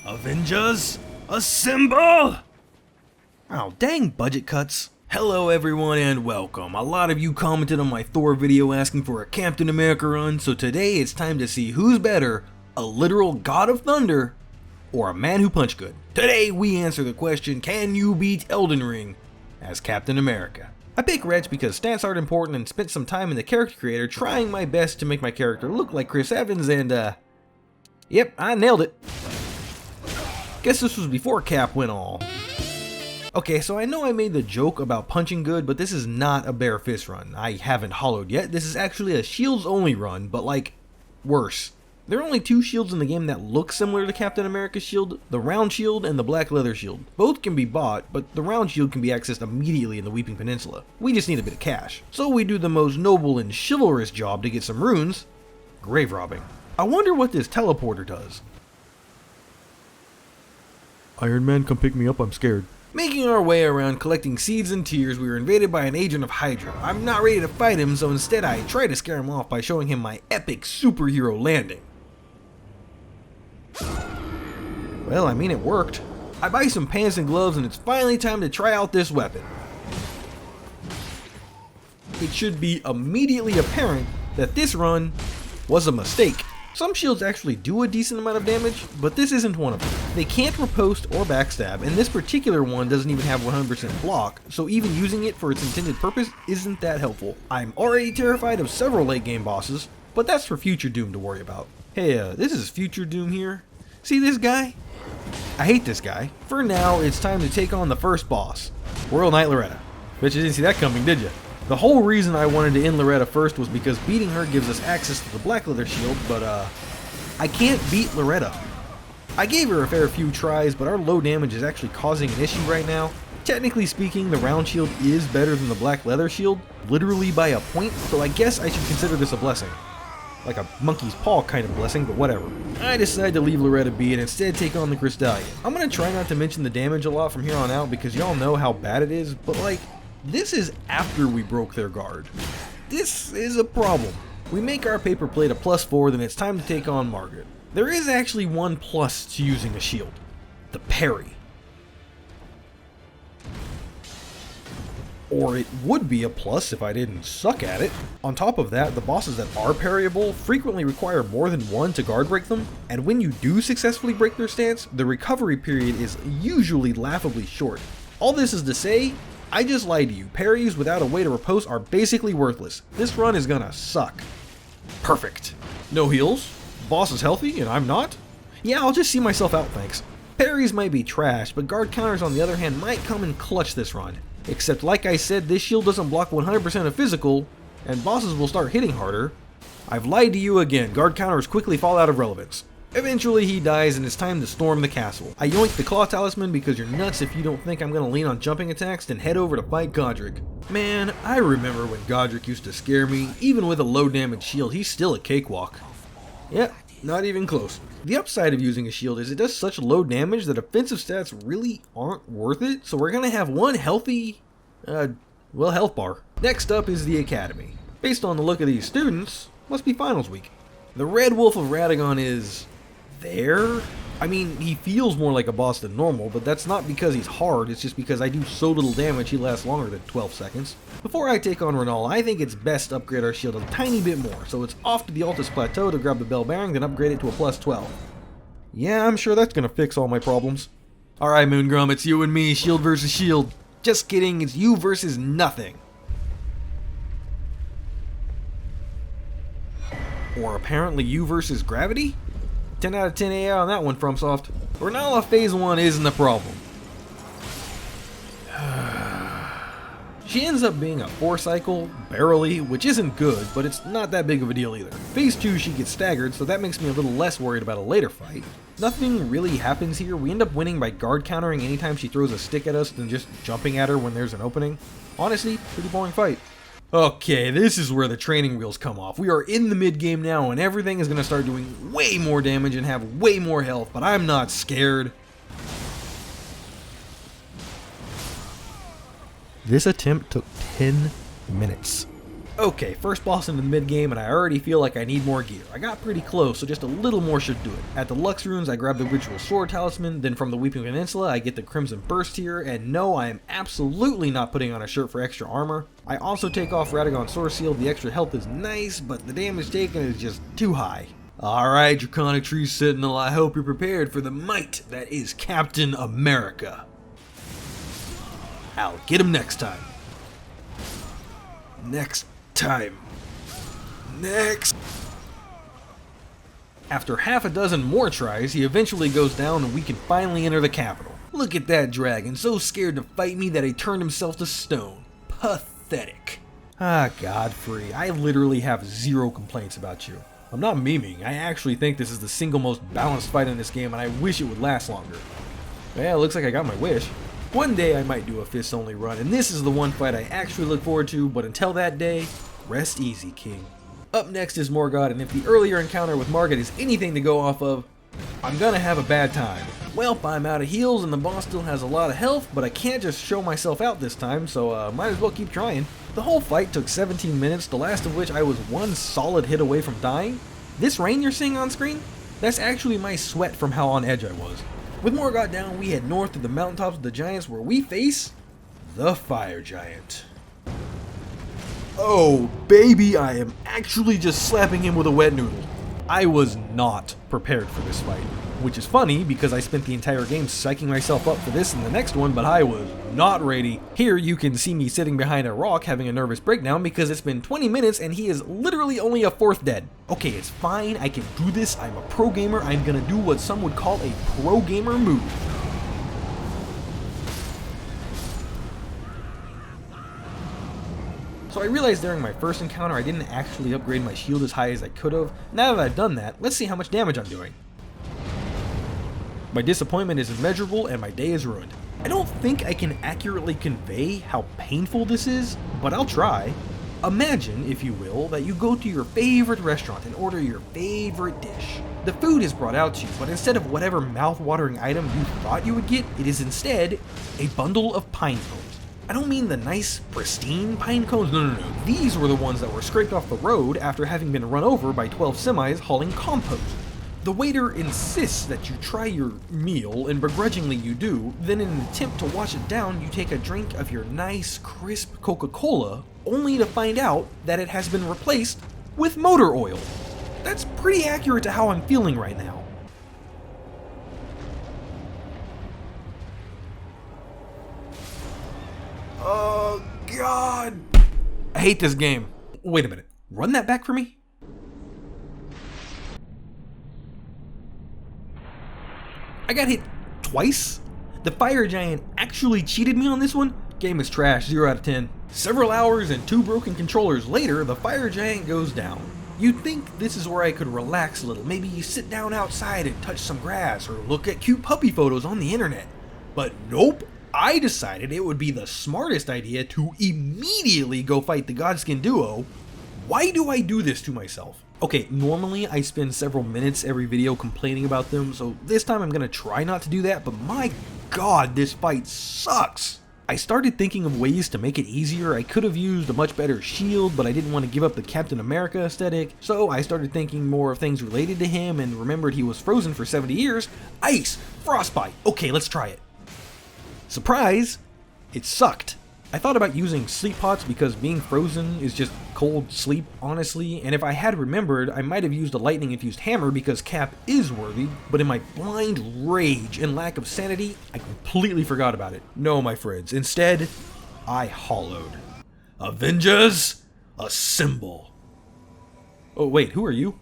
Avengers, assemble! Oh, dang budget cuts. Hello everyone and welcome. A lot of you commented on my Thor video asking for a Captain America run, so today it's time to see who's better, a literal god of thunder, or a man who punched good. Today we answer the question, can you beat Elden Ring as Captain America? I pick Wretch because stats aren't important and spent some time in the character creator trying my best to make my character look like Chris Evans and yep, I nailed it. Guess this was before Cap went all. Okay, so I know I made the joke about punching good, but this is not a bare fist run. I haven't hollowed yet. This is actually a shields only run, but like, worse. There are only two shields in the game that look similar to Captain America's shield, the round shield and the black leather shield. Both can be bought, but the round shield can be accessed immediately in the Weeping Peninsula. We just need a bit of cash. So we do the most noble and chivalrous job to get some runes, grave robbing. I wonder what this teleporter does. Iron Man, come pick me up, I'm scared. Making our way around collecting seeds and tears, we were invaded by an agent of Hydra. I'm not ready to fight him, so instead I try to scare him off by showing him my epic superhero landing. Well, I mean, it worked. I buy some pants and gloves and it's finally time to try out this weapon. It should be immediately apparent that this run was a mistake. Some shields actually do a decent amount of damage, but this isn't one of them. They can't riposte or backstab, and this particular one doesn't even have 100% block, so even using it for its intended purpose isn't that helpful. I'm already terrified of several late game bosses, but that's for future Doom to worry about. Hey, this is future Doom here. See this guy? I hate this guy. For now, it's time to take on the first boss, Royal Knight Loretta. Bet you didn't see that coming, did you? The whole reason I wanted to end Loretta first was because beating her gives us access to the black leather shield, but I can't beat Loretta. I gave her a fair few tries, but our low damage is actually causing an issue right now. Technically speaking, the round shield is better than the black leather shield, literally by a point, so I guess I should consider this a blessing. Like a monkey's paw kind of blessing, but whatever. I decided to leave Loretta be and instead take on the Crystallion. I'm gonna try not to mention the damage a lot from here on out because y'all know how bad it is, but like, this is after we broke their guard. This is a problem. We make our paper plate a +4, then it's time to take on Margaret. There is actually one plus to using a shield. The parry. Or it would be a plus if I didn't suck at it. On top of that, the bosses that are parryable frequently require more than one to guard break them, and when you do successfully break their stance, the recovery period is usually laughably short. All this is to say, I just lied to you. Parries without a way to riposte are basically worthless. This run is gonna suck. Perfect. No heals? Boss is healthy and I'm not? Yeah, I'll just see myself out, thanks. Parries might be trash, but guard counters on the other hand might come in clutch this run. Except like I said, this shield doesn't block 100% of physical, and bosses will start hitting harder. I've lied to you again. Guard counters quickly fall out of relevance. Eventually he dies and it's time to storm the castle. I yoinked the Claw Talisman because you're nuts if you don't think I'm gonna lean on jumping attacks, then head over to fight Godric. Man, I remember when Godric used to scare me. Even with a low damage shield, he's still a cakewalk. Yep, not even close. The upside of using a shield is it does such low damage that offensive stats really aren't worth it, so we're gonna have one healthy, health bar. Next up is the Academy. Based on the look of these students, must be finals week. The Red Wolf of Radagon is there? I mean, he feels more like a boss than normal, but that's not because he's hard, it's just because I do so little damage he lasts longer than 12 seconds. Before I take on Renal, I think it's best to upgrade our shield a tiny bit more, so it's off to the Altus Plateau to grab the Bell Bearing, then upgrade it to a +12. Yeah, I'm sure that's gonna fix all my problems. Alright Moongrum, it's you and me, shield versus shield. Just kidding, it's you versus nothing. Or apparently you versus gravity? 10 out of 10 AI on that one, FromSoft. Renala Phase 1 isn't the problem. She ends up being a 4-cycle, barely, which isn't good, but it's not that big of a deal either. Phase 2 she gets staggered, so that makes me a little less worried about a later fight. Nothing really happens here. We end up winning by guard countering anytime she throws a stick at us than just jumping at her when there's an opening. Honestly, pretty boring fight. Okay, this is where the training wheels come off. We are in the mid-game now and everything is going to start doing way more damage and have way more health, but I'm not scared. This attempt took 10 minutes. Okay, first boss in the mid-game, and I already feel like I need more gear. I got pretty close, so just a little more should do it. At the Lux Runes, I grab the Ritual Sword Talisman, then from the Weeping Peninsula, I get the Crimson Burst here, and no, I am absolutely not putting on a shirt for extra armor. I also take off Radagon Sword Seal. The extra health is nice, but the damage taken is just too high. Alright, Draconic Tree Sentinel, I hope you're prepared for the might that is Captain America. I'll get him next time. Next time. Next. After half a dozen more tries, he eventually goes down and we can finally enter the capital. Look at that dragon, so scared to fight me that he turned himself to stone. Pathetic. Ah, Godfrey, I literally have zero complaints about you. I'm not memeing, I actually think this is the single most balanced fight in this game and I wish it would last longer. Yeah, looks like I got my wish. One day I might do a fists only run, and this is the one fight I actually look forward to, but until that day, rest easy, King. Up next is Morgott, and if the earlier encounter with Margit is anything to go off of, I'm gonna have a bad time. Well, I'm out of heals and the boss still has a lot of health, but I can't just show myself out this time, so might as well keep trying. The whole fight took 17 minutes, the last of which I was one solid hit away from dying. This rain you're seeing on screen? That's actually my sweat from how on edge I was. With Morgott down, we head north to the mountaintops of the giants where we face the Fire Giant. Oh baby, I am actually just slapping him with a wet noodle. I was not prepared for this fight, which is funny because I spent the entire game psyching myself up for this and the next one, but I was not ready. Here you can see me sitting behind a rock having a nervous breakdown because it's been 20 minutes and he is literally only a fourth dead. Okay, it's fine, I can do this, I'm a pro gamer, I'm gonna do what some would call a pro gamer move. So I realized during my first encounter I didn't actually upgrade my shield as high as I could have. Now that I've done that, let's see how much damage I'm doing. My disappointment is immeasurable and my day is ruined. I don't think I can accurately convey how painful this is, but I'll try. Imagine, if you will, that you go to your favorite restaurant and order your favorite dish. The food is brought out to you, but instead of whatever mouth-watering item you thought you would get, it is instead a bundle of pine cones. I don't mean the nice, pristine pine cones, no. These were the ones that were scraped off the road after having been run over by 12 semis hauling compost. The waiter insists that you try your meal, and begrudgingly you do, then in an attempt to wash it down, you take a drink of your nice, crisp Coca-Cola, only to find out that it has been replaced with motor oil. That's pretty accurate to how I'm feeling right now. Oh, God. I hate this game. Wait a minute. Run that back for me? I got hit twice? The Fire Giant actually cheated me on this one? Game is trash, 0 out of 10. Several hours and 2 broken controllers later, the Fire Giant goes down. You'd think this is where I could relax a little, maybe sit down outside and touch some grass or look at cute puppy photos on the internet. But nope. I decided it would be the smartest idea to immediately go fight the Godskin duo. Why do I do this to myself? Okay, normally I spend several minutes every video complaining about them, so this time I'm gonna try not to do that, but my god, this fight sucks! I started thinking of ways to make it easier. I could have used a much better shield, but I didn't want to give up the Captain America aesthetic, so I started thinking more of things related to him and remembered he was frozen for 70 years. Ice! Frostbite! Okay, let's try it. Surprise! It sucked. I thought about using sleep pots because being frozen is just cold sleep, honestly, and if I had remembered, I might have used a lightning-infused hammer because Cap is worthy, but in my blind rage and lack of sanity, I completely forgot about it. No, my friends, instead, I hollowed. Avengers, assemble. Oh, wait, who are you?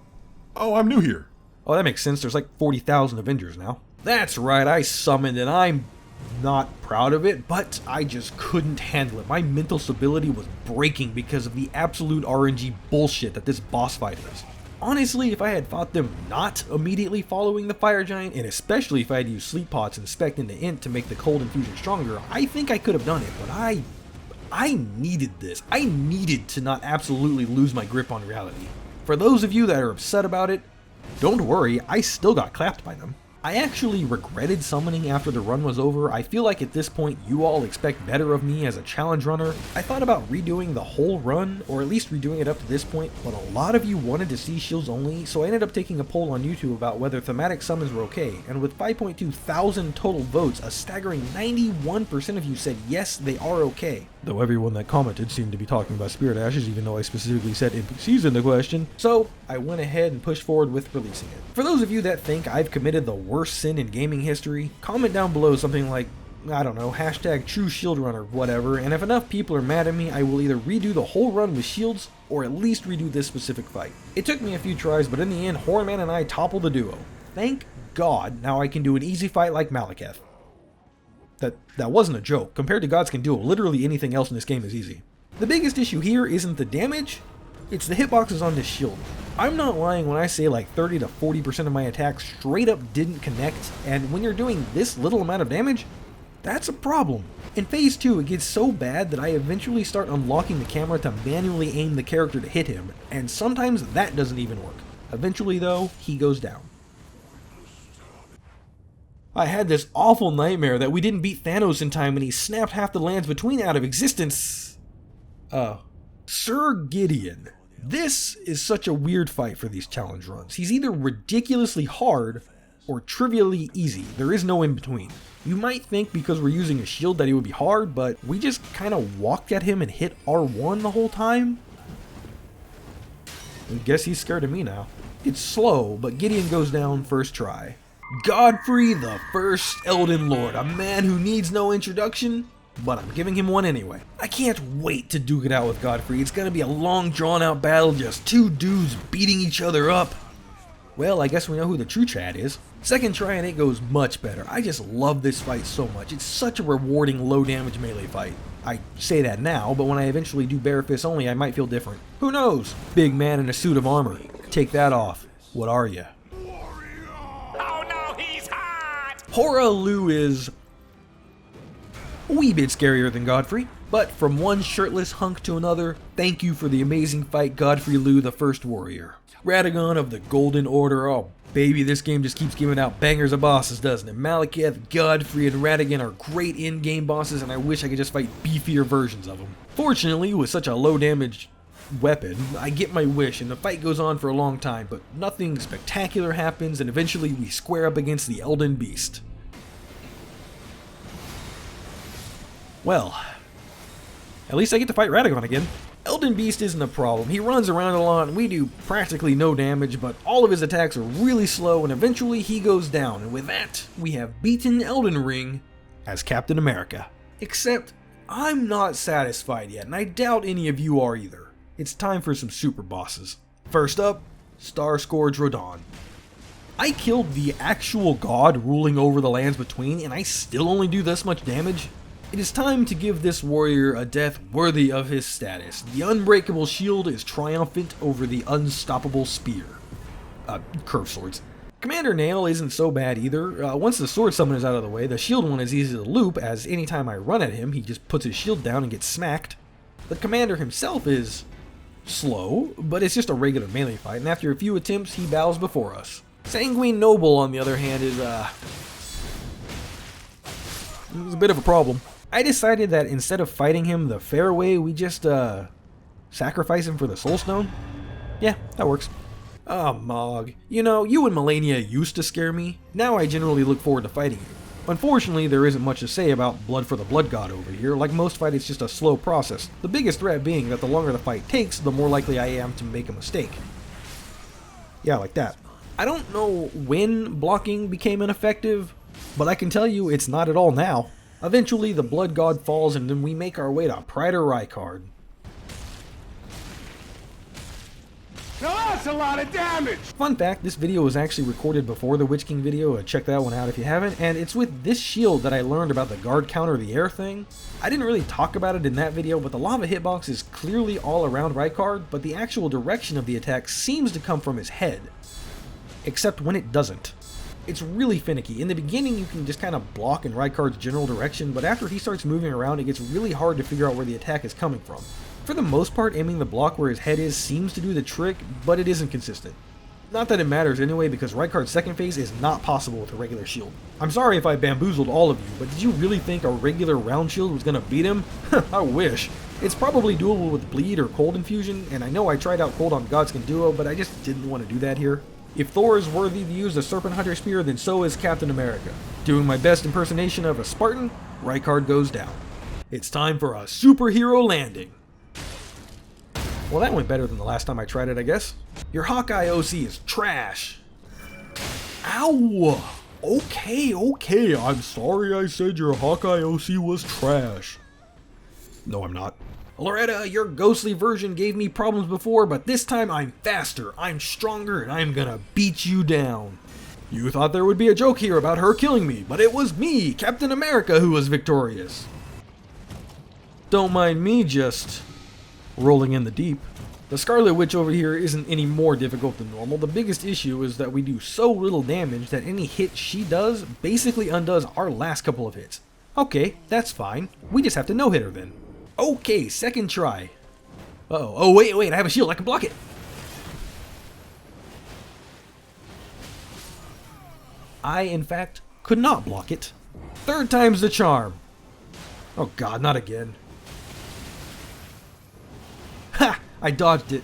Oh, I'm new here. Oh, that makes sense, there's like 40,000 Avengers now. That's right, I summoned and I'm not proud of it, but I just couldn't handle it. My mental stability was breaking because of the absolute RNG bullshit that this boss fight is. Honestly, if I had fought them not immediately following the Fire Giant, and especially if I had used sleep pots and spec'd into int to make the cold infusion stronger, I think I could have done it, but I needed this. I needed to not absolutely lose my grip on reality. For those of you that are upset about it, don't worry, I still got clapped by them. I actually regretted summoning after the run was over. I feel like at this point you all expect better of me as a challenge runner. I thought about redoing the whole run, or at least redoing it up to this point, but a lot of you wanted to see shields only, so I ended up taking a poll on YouTube about whether thematic summons were okay, and with 5.2 thousand total votes, a staggering 91% of you said yes, they are okay. Though everyone that commented seemed to be talking about Spirit Ashes, even though I specifically said NPCs in the question, so I went ahead and pushed forward with releasing it. For those of you that think I've committed the worst sin in gaming history, comment down below something like, I don't know, hashtag true shield runner, whatever, and if enough people are mad at me, I will either redo the whole run with shields, or at least redo this specific fight. It took me a few tries, but in the end, Horrorman and I toppled the duo. Thank God, now I can do an easy fight like Maliketh. That wasn't a joke. Compared to Gods Can Duel, literally anything else in this game is easy. The biggest issue here isn't the damage, it's the hitboxes on this shield. I'm not lying when I say like 30 to 40% of my attacks straight up didn't connect, and when you're doing this little amount of damage, that's a problem. In Phase 2, it gets so bad that I eventually start unlocking the camera to manually aim the character to hit him, and sometimes that doesn't even work. Eventually though, he goes down. I had this awful nightmare that we didn't beat Thanos in time and he snapped half the lands between out of existence. Sir Gideon. This is such a weird fight for these challenge runs. He's either ridiculously hard or trivially easy. There is no in between. You might think because we're using a shield that he would be hard, but we just kind of walked at him and hit R1 the whole time. I guess he's scared of me now. It's slow, but Gideon goes down first try. Godfrey, the first Elden Lord, a man who needs no introduction, but I'm giving him one anyway. I can't wait to duke it out with Godfrey. It's gonna be a long drawn out battle, just two dudes beating each other up. Well, I guess we know who the true Chad is. Second try and it goes much better. I just love this fight so much. It's such a rewarding low damage melee fight. I say that now, but when I eventually do bare fist only, I might feel different. Who knows? Big man in a suit of armor. Take that off. What are you? Hoarah is a wee bit scarier than Godfrey, but from one shirtless hunk to another, thank you for the amazing fight, Godfrey Liu, the first warrior. Radagon of the Golden Order, oh baby, this game just keeps giving out bangers of bosses, doesn't it? Maliketh, Godfrey, and Radagon are great in-game bosses, and I wish I could just fight beefier versions of them. Fortunately, with such a low damage weapon, I get my wish and the fight goes on for a long time, but nothing spectacular happens and eventually we square up against the Elden Beast. Well, at least I get to fight Radagon again. Elden Beast isn't a problem. He runs around a lot and we do practically no damage, but all of his attacks are really slow and eventually he goes down, and with that, we have beaten Elden Ring as Captain America. Except, I'm not satisfied yet, and I doubt any of you are either. It's time for some super bosses. First up, Starscourge Rodon. I killed the actual god ruling over the lands between, and I still only do this much damage? It is time to give this warrior a death worthy of his status. The unbreakable shield is triumphant over the unstoppable spear. Curved swords. Commander Nail isn't so bad either. Once the sword summon is out of the way, the shield one is easy to loop, as anytime I run at him, he just puts his shield down and gets smacked. The commander himself is slow, but it's just a regular melee fight, and after a few attempts, he bows before us. Sanguine Noble, on the other hand, is a bit of a problem. I decided that instead of fighting him the fair way, we just, sacrifice him for the Soul Stone? Yeah, that works. Ah, Mog. You know, you and Malenia used to scare me. Now I generally look forward to fighting you. Unfortunately, there isn't much to say about Blood for the Blood God over here. Like most fights, it's just a slow process. The biggest threat being that the longer the fight takes, the more likely I am to make a mistake. Yeah, like that. I don't know when blocking became ineffective, but I can tell you it's not at all now. Eventually, the Blood God falls and then we make our way to Praetor Rykard. Now that's a lot of damage! Fun fact, this video was actually recorded before the Witch King video, check that one out if you haven't, and it's with this shield that I learned about the guard counter the air thing. I didn't really talk about it in that video, but the lava hitbox is clearly all around Rykard, but the actual direction of the attack seems to come from his head. Except when it doesn't. It's really finicky. In the beginning you can just kind of block in Rykard's general direction, but after he starts moving around it gets really hard to figure out where the attack is coming from. For the most part, aiming the block where his head is seems to do the trick, but it isn't consistent. Not that it matters anyway, because Rykard's second phase is not possible with a regular shield. I'm sorry if I bamboozled all of you, but did you really think a regular round shield was gonna beat him? I wish. It's probably doable with bleed or cold infusion, and I know I tried out cold on Godskin Duo, but I just didn't want to do that here. If Thor is worthy to use the Serpent Hunter Spear, then so is Captain America. Doing my best impersonation of a Spartan, Rykard goes down. It's time for a superhero landing. Well, that went better than the last time I tried it, I guess. Your Hawkeye OC is trash. Ow! Okay, I'm sorry I said your Hawkeye OC was trash. No, I'm not. Loretta, your ghostly version gave me problems before, but this time I'm faster, I'm stronger, and I'm gonna beat you down. You thought there would be a joke here about her killing me, but it was me, Captain America, who was victorious. Don't mind me just rolling in the deep. The Scarlet Witch over here isn't any more difficult than normal. The biggest issue is that we do so little damage that any hit she does basically undoes our last couple of hits. Okay, that's fine. We just have to no-hit her then. Okay, second try. Uh-oh. Oh, wait, I have a shield. I can block it. I, in fact, could not block it. Third time's the charm. Oh god, not again. Ha! I dodged it.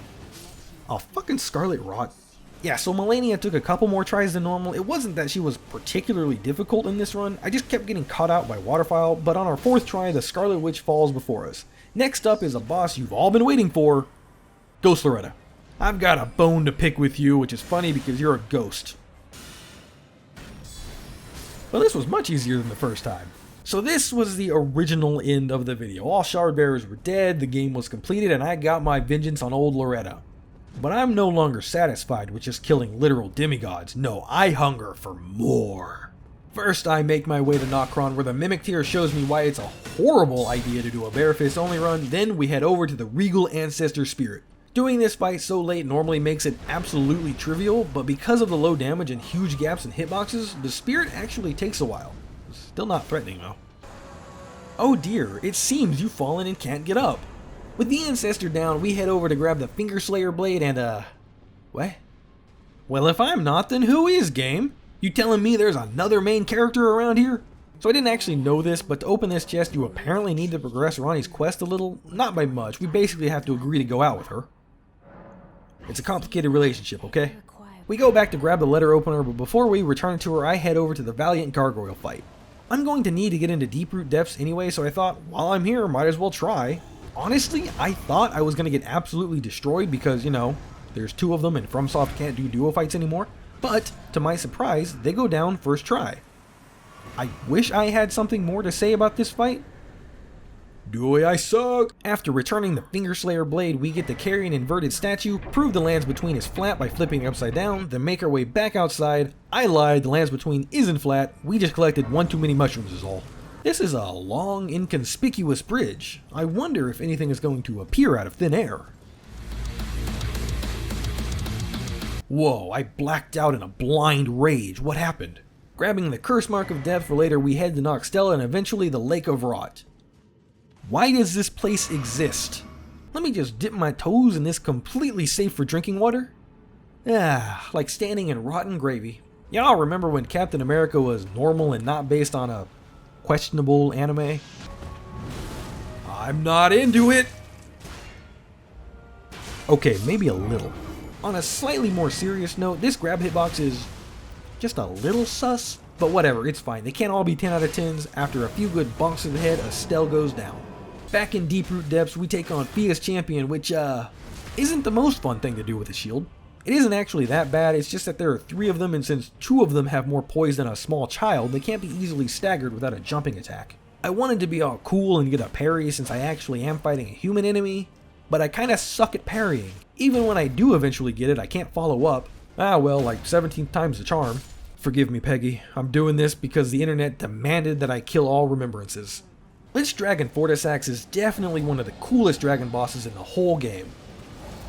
Oh, fucking Scarlet Rot. Yeah, so Melania took a couple more tries than normal. It wasn't that she was particularly difficult in this run, I just kept getting caught out by Waterfowl, but on our fourth try, the Scarlet Witch falls before us. Next up is a boss you've all been waiting for, Ghost Loretta. I've got a bone to pick with you, which is funny because you're a ghost. Well, this was much easier than the first time. So this was the original end of the video. All Shard Bearers were dead, the game was completed, and I got my vengeance on old Loretta. But I'm no longer satisfied with just killing literal demigods. No, I hunger for more. First, I make my way to Nokron, where the Mimic Tier shows me why it's a horrible idea to do a bare fist only run. Then we head over to the Regal Ancestor Spirit. Doing this fight so late normally makes it absolutely trivial, but because of the low damage and huge gaps in hitboxes, the Spirit actually takes a while. Still not threatening though. Oh dear, it seems you've fallen and can't get up. With the Ancestor down, we head over to grab the Finger Slayer Blade and what? Well, if I'm not, then who is, game? You telling me there's another main character around here? So I didn't actually know this, but to open this chest you apparently need to progress Ronnie's quest a little. Not by much, we basically have to agree to go out with her. It's a complicated relationship, okay? We go back to grab the letter opener, but before we return to her, I head over to the Valiant Gargoyle fight. I'm going to need to get into Deeproot depths anyway, so I thought, while I'm here, might as well try. Honestly, I thought I was going to get absolutely destroyed because, you know, there's two of them and FromSoft can't do duo fights anymore. But, to my surprise, they go down first try. I wish I had something more to say about this fight. Duo, I suck! After returning the Finger Slayer Blade, we get to carry an inverted statue, prove the lands between is flat by flipping it upside down, then make our way back outside. I lied, the lands between isn't flat, we just collected one too many mushrooms is all. This is a long, inconspicuous bridge. I wonder if anything is going to appear out of thin air. Whoa, I blacked out in a blind rage. What happened? Grabbing the Curse Mark of Death for later, we head to Noxtella and eventually the Lake of Rot. Why does this place exist? Let me just dip my toes in this completely safe for drinking water? Ah, like standing in rotten gravy. Y'all remember when Captain America was normal and not based on a questionable anime? I'm not into it! Okay, maybe a little. On a slightly more serious note, this grab hitbox is just a little sus, but whatever, it's fine. They can't all be 10 out of 10s. After a few good bonks to the head, Estelle goes down. Back in Deeproot depths, we take on Fia's Champion, which, isn't the most fun thing to do with a shield. It isn't actually that bad, it's just that there are 3 of them, and since 2 of them have more poise than a small child, they can't be easily staggered without a jumping attack. I wanted to be all cool and get a parry since I actually am fighting a human enemy, but I kinda suck at parrying. Even when I do eventually get it, I can't follow up. Ah well, like 17 times the charm. Forgive me, Peggy. I'm doing this because the internet demanded that I kill all remembrances. Lich Dragon Fortisax is definitely one of the coolest dragon bosses in the whole game.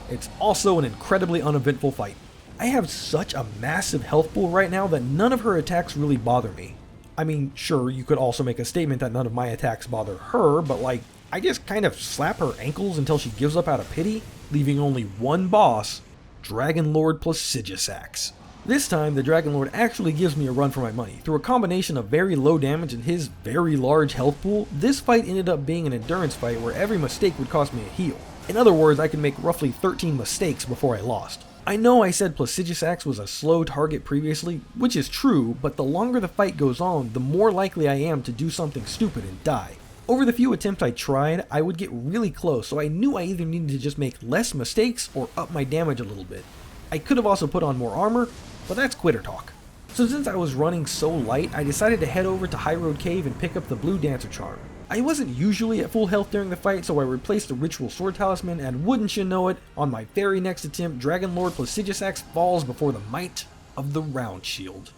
It's also an incredibly uneventful fight. I have such a massive health pool right now that none of her attacks really bother me. I mean, sure, you could also make a statement that none of my attacks bother her, but like, I just kind of slap her ankles until she gives up out of pity, leaving only one boss, Dragon Lord plus Sigisax. This time, the Dragon Lord actually gives me a run for my money. Through a combination of very low damage and his very large health pool, this fight ended up being an endurance fight where every mistake would cost me a heal. In other words, I could make roughly 13 mistakes before I lost. I know I said Placidusax was a slow target previously, which is true, but the longer the fight goes on, the more likely I am to do something stupid and die. Over the few attempts I tried, I would get really close, so I knew I either needed to just make less mistakes or up my damage a little bit. I could have also put on more armor, but that's quitter talk. So since I was running so light, I decided to head over to High Road Cave and pick up the Blue Dancer Charm. I wasn't usually at full health during the fight, so I replaced the Ritual Sword Talisman, and wouldn't you know it, on my very next attempt, Dragon Lord Placidusax falls before the might of the Round Shield.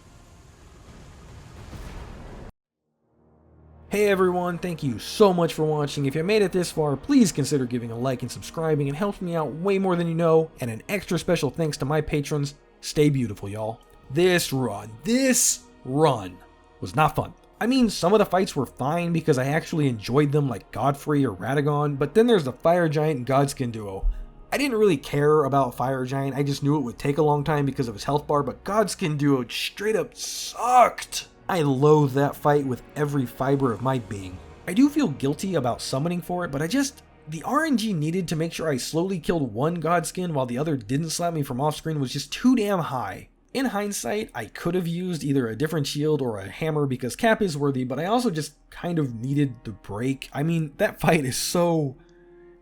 Hey everyone, thank you so much for watching. If you made it this far, please consider giving a like and subscribing. It helps me out way more than you know, and an extra special thanks to my patrons. Stay beautiful, y'all. This run was not fun. I mean, some of the fights were fine because I actually enjoyed them, like Godfrey or Radagon, but then there's the Fire Giant and Godskin duo. I didn't really care about Fire Giant, I just knew it would take a long time because of his health bar, but Godskin duo straight up sucked. I loathe that fight with every fiber of my being. I do feel guilty about summoning for it, but the RNG needed to make sure I slowly killed one Godskin while the other didn't slap me from off screen was just too damn high. In hindsight, I could have used either a different shield or a hammer because Cap is worthy, but I also just kind of needed the break. I mean, that fight is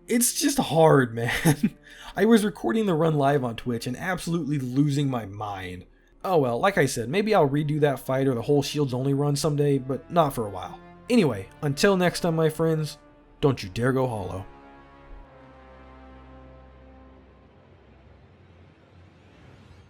it's just hard, man. I was recording the run live on Twitch and absolutely losing my mind. Oh well, like I said, maybe I'll redo that fight or the whole Shields Only run someday, but not for a while. Anyway, until next time, my friends, don't you dare go hollow.